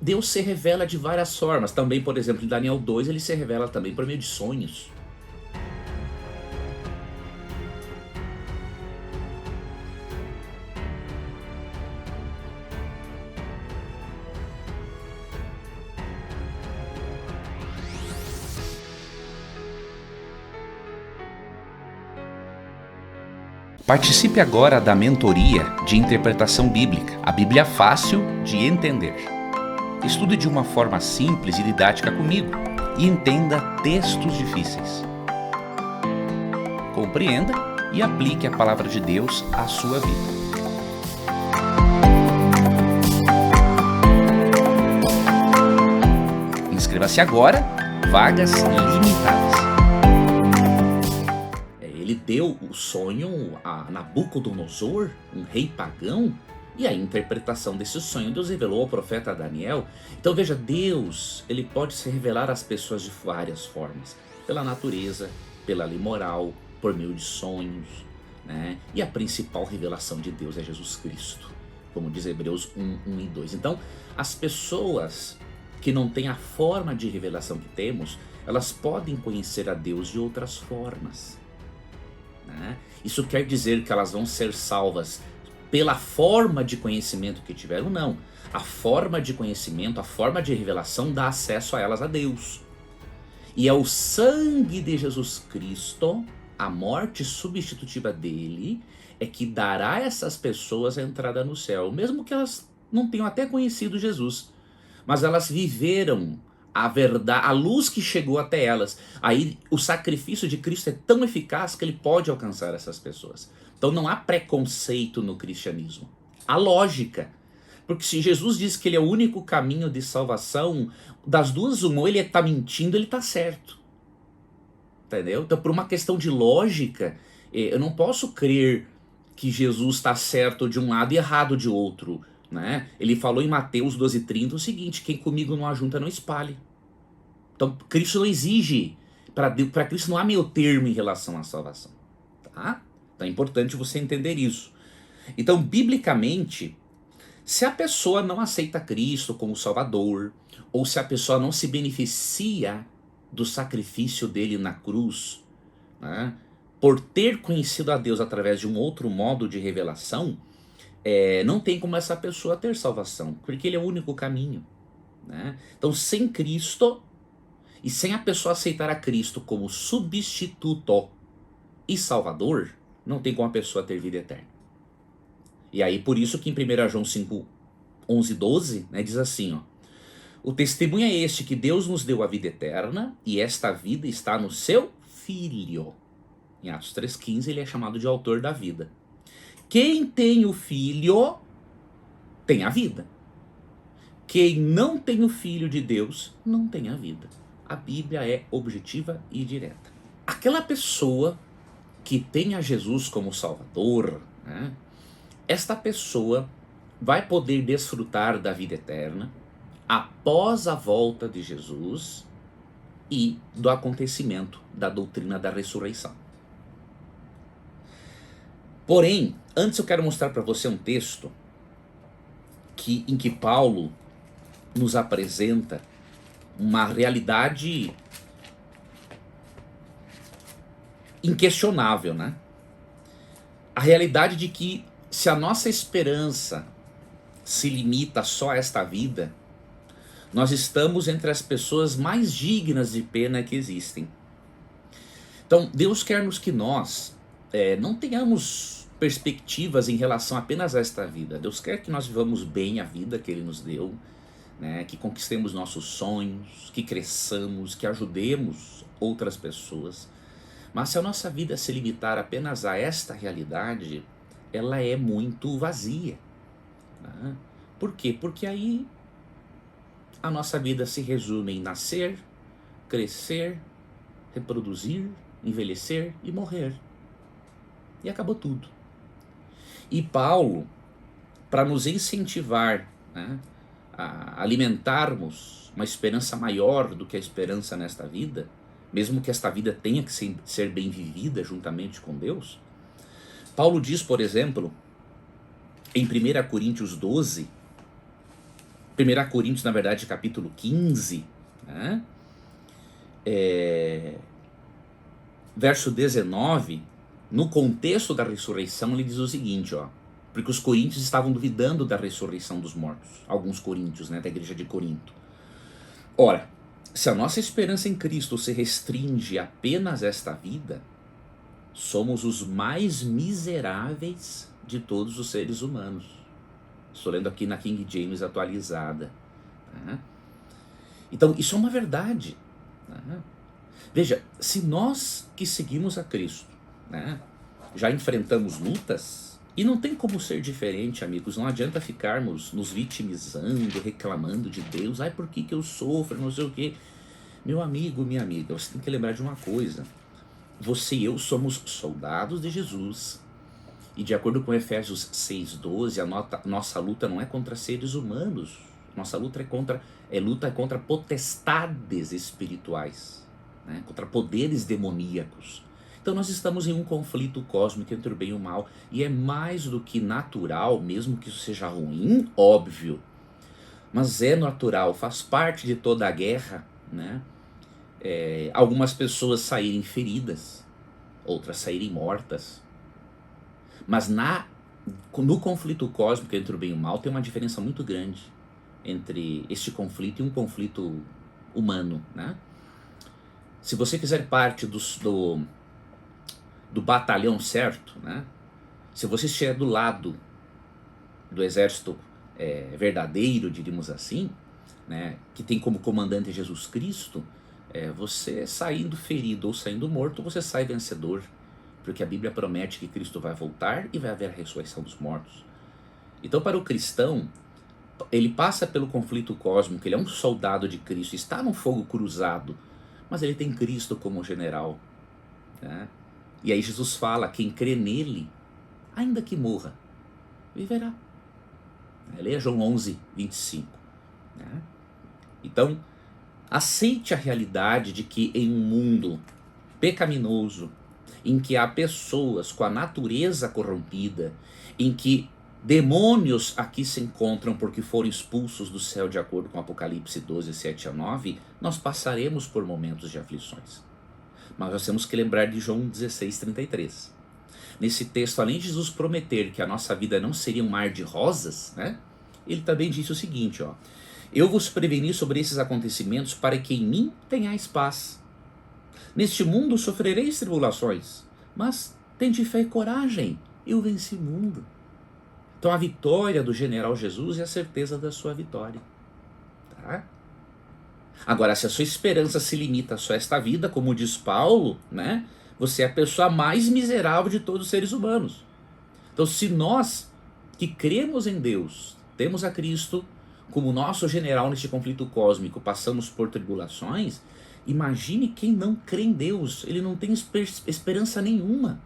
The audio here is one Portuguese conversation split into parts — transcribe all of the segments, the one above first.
Deus se revela de várias formas. Também, por exemplo, em Daniel 2, ele se revela também por meio de sonhos. Participe agora da mentoria de interpretação bíblica, a Bíblia fácil de entender. Estude de uma forma simples e didática comigo e entenda textos difíceis. Compreenda e aplique a palavra de Deus à sua vida. Inscreva-se agora, vagas limitadas. Ele deu o sonho a Nabucodonosor, um rei pagão, e a interpretação desse sonho Deus revelou ao profeta Daniel. Então veja, Deus, ele pode se revelar às pessoas de várias formas, pela natureza, pela lei moral, por meio de sonhos, né? E a principal revelação de Deus é Jesus Cristo, como diz Hebreus 1 e 2. Então as pessoas que não têm a forma de revelação que temos, elas podem conhecer a Deus de outras formas. Isso quer dizer que elas vão ser salvas pela forma de conhecimento que tiveram? Não. A forma de conhecimento, a forma de revelação dá acesso a elas a Deus. E é o sangue de Jesus Cristo, a morte substitutiva dele, é que dará a essas pessoas a entrada no céu. Mesmo que elas não tenham até conhecido Jesus, mas elas viveram a verdade, a luz que chegou até elas. Aí o sacrifício de Cristo é tão eficaz que ele pode alcançar essas pessoas. Então não há preconceito no cristianismo. Há lógica. Porque se Jesus diz que ele é o único caminho de salvação, das duas uma, ou ele está mentindo, ele está certo. Entendeu? Então por uma questão de lógica, eu não posso crer que Jesus está certo de um lado e errado de outro. Né? Ele falou em Mateus 12,30 o seguinte: quem comigo não ajunta não espalhe. Então Cristo não exige, para Cristo não há meio termo em relação à salvação, tá? Então é importante você entender isso. Então biblicamente, se a pessoa não aceita Cristo como Salvador, ou se a pessoa não se beneficia do sacrifício dele na cruz, né, por ter conhecido a Deus através de um outro modo de revelação, não tem como essa pessoa ter salvação, porque ele é o único caminho, né? Então sem Cristo, e sem a pessoa aceitar a Cristo como substituto e salvador, não tem como a pessoa ter vida eterna. E aí por isso que em 1 João 5, 11 e 12, né, diz assim, ó: o testemunho é este, que Deus nos deu a vida eterna, e esta vida está no seu Filho. Em Atos 3,15 ele é chamado de autor da vida. Quem tem o Filho tem a vida. Quem não tem o Filho de Deus não tem a vida. A Bíblia é objetiva e direta. Aquela pessoa que tem a Jesus como Salvador, né, esta pessoa vai poder desfrutar da vida eterna após a volta de Jesus e do acontecimento da doutrina da ressurreição. Porém, antes eu quero mostrar para você um texto em que Paulo nos apresenta uma realidade inquestionável, né? A realidade de que se a nossa esperança se limita só a esta vida, nós estamos entre as pessoas mais dignas de pena que existem. Então Deus quer que nós não tenhamos perspectivas em relação apenas a esta vida. Deus quer que nós vivamos bem a vida que Ele nos deu, né? Que conquistemos nossos sonhos, que cresçamos, que ajudemos outras pessoas. Mas se a nossa vida se limitar apenas a esta realidade, ela é muito vazia, né? Por quê? Porque aí a nossa vida se resume em nascer, crescer, reproduzir, envelhecer e morrer. E acabou tudo. E Paulo, para nos incentivar, né, a alimentarmos uma esperança maior do que a esperança nesta vida, mesmo que esta vida tenha que ser bem vivida juntamente com Deus, Paulo diz, por exemplo, em 1 Coríntios 12, 1 Coríntios, na verdade, capítulo 15, né? Verso 19, no contexto da ressurreição, ele diz o seguinte, ó, porque os coríntios estavam duvidando da ressurreição dos mortos, alguns coríntios, né, da igreja de Corinto. Ora, se a nossa esperança em Cristo se restringe apenas a esta vida, somos os mais miseráveis de todos os seres humanos. Estou lendo aqui na King James atualizada. Tá? Então, isso é uma verdade. Tá? Veja, se nós que seguimos a Cristo, né, já enfrentamos lutas, e não tem como ser diferente, amigos, não adianta ficarmos nos vitimizando, reclamando de Deus, ai, por que eu sofro, não sei o quê. Meu amigo, minha amiga, você tem que lembrar de uma coisa, você e eu somos soldados de Jesus, e de acordo com Efésios 6,12, nossa luta não é contra seres humanos, nossa luta é contra potestades espirituais, né? Contra poderes demoníacos. Então nós estamos em um conflito cósmico entre o bem e o mal, e é mais do que natural, mesmo que isso seja ruim, óbvio, mas é natural, faz parte de toda a guerra, né? Algumas pessoas saírem feridas, outras saírem mortas, mas no conflito cósmico entre o bem e o mal tem uma diferença muito grande entre este conflito e um conflito humano, né? Se você fizer parte do batalhão certo, né? Se você estiver do lado do exército verdadeiro, diríamos assim, né? Que tem como comandante Jesus Cristo, você saindo ferido ou saindo morto, você sai vencedor, porque a Bíblia promete que Cristo vai voltar e vai haver a ressurreição dos mortos. Então, para o cristão, ele passa pelo conflito cósmico, ele é um soldado de Cristo, está no fogo cruzado, mas ele tem Cristo como general, né? E aí Jesus fala, quem crê nele, ainda que morra, viverá. Leia João 11, 25. Né? Então, aceite a realidade de que em um mundo pecaminoso, em que há pessoas com a natureza corrompida, em que demônios aqui se encontram porque foram expulsos do céu de acordo com Apocalipse 12, 7 a 9, nós passaremos por momentos de aflições. Mas nós temos que lembrar de João 16, 33. Nesse texto, além de Jesus prometer que a nossa vida não seria um mar de rosas, né? Ele também disse o seguinte, ó, eu vos preveni sobre esses acontecimentos para que em mim tenhais paz. Neste mundo sofrereis tribulações, mas tende fé e coragem, eu venci o mundo. Então a vitória do general Jesus é a certeza da sua vitória. Tá? Agora, se a sua esperança se limita só a esta vida, como diz Paulo, né, você é a pessoa mais miserável de todos os seres humanos. Então, se nós que cremos em Deus, temos a Cristo como nosso general neste conflito cósmico, passamos por tribulações, imagine quem não crê em Deus, ele não tem esperança nenhuma.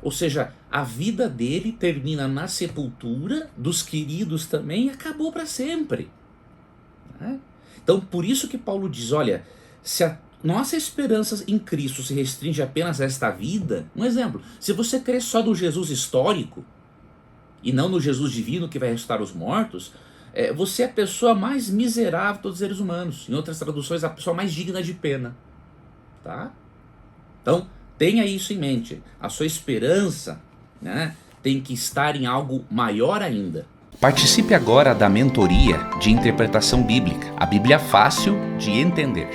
Ou seja, a vida dele termina na sepultura, dos queridos também, e acabou para sempre. Né? Então, por isso que Paulo diz, olha, se a nossa esperança em Cristo se restringe apenas a esta vida, um exemplo, se você crê só no Jesus histórico, e não no Jesus divino que vai ressuscitar os mortos, você é a pessoa mais miserável de todos os seres humanos. Em outras traduções, a pessoa mais digna de pena. Tá? Então, tenha isso em mente. A sua esperança, né, tem que estar em algo maior ainda. Participe agora da mentoria de interpretação bíblica, a Bíblia fácil de entender.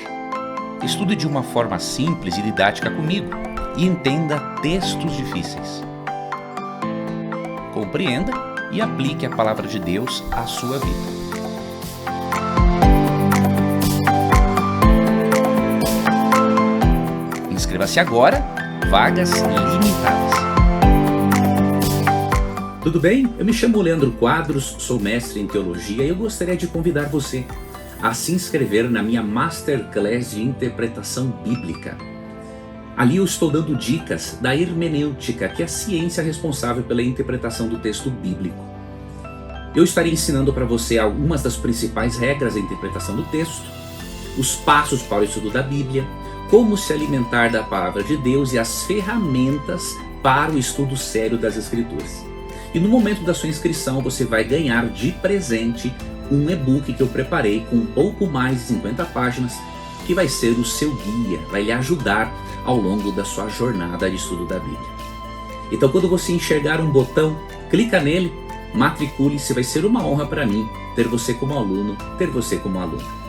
Estude de uma forma simples e didática comigo e entenda textos difíceis. Compreenda e aplique a palavra de Deus à sua vida. Inscreva-se agora, vagas limitadas. Tudo bem? Eu me chamo Leandro Quadros, sou mestre em teologia e eu gostaria de convidar você a se inscrever na minha Masterclass de Interpretação Bíblica. Ali eu estou dando dicas da hermenêutica, que é a ciência responsável pela interpretação do texto bíblico. Eu estarei ensinando para você algumas das principais regras da interpretação do texto, os passos para o estudo da Bíblia, como se alimentar da palavra de Deus e as ferramentas para o estudo sério das Escrituras. E no momento da sua inscrição você vai ganhar de presente um e-book que eu preparei com um pouco mais de 50 páginas, que vai ser o seu guia, vai lhe ajudar ao longo da sua jornada de estudo da Bíblia. Então, quando você enxergar um botão, clica nele, matricule-se, vai ser uma honra para mim ter você como aluno, ter você como aluna.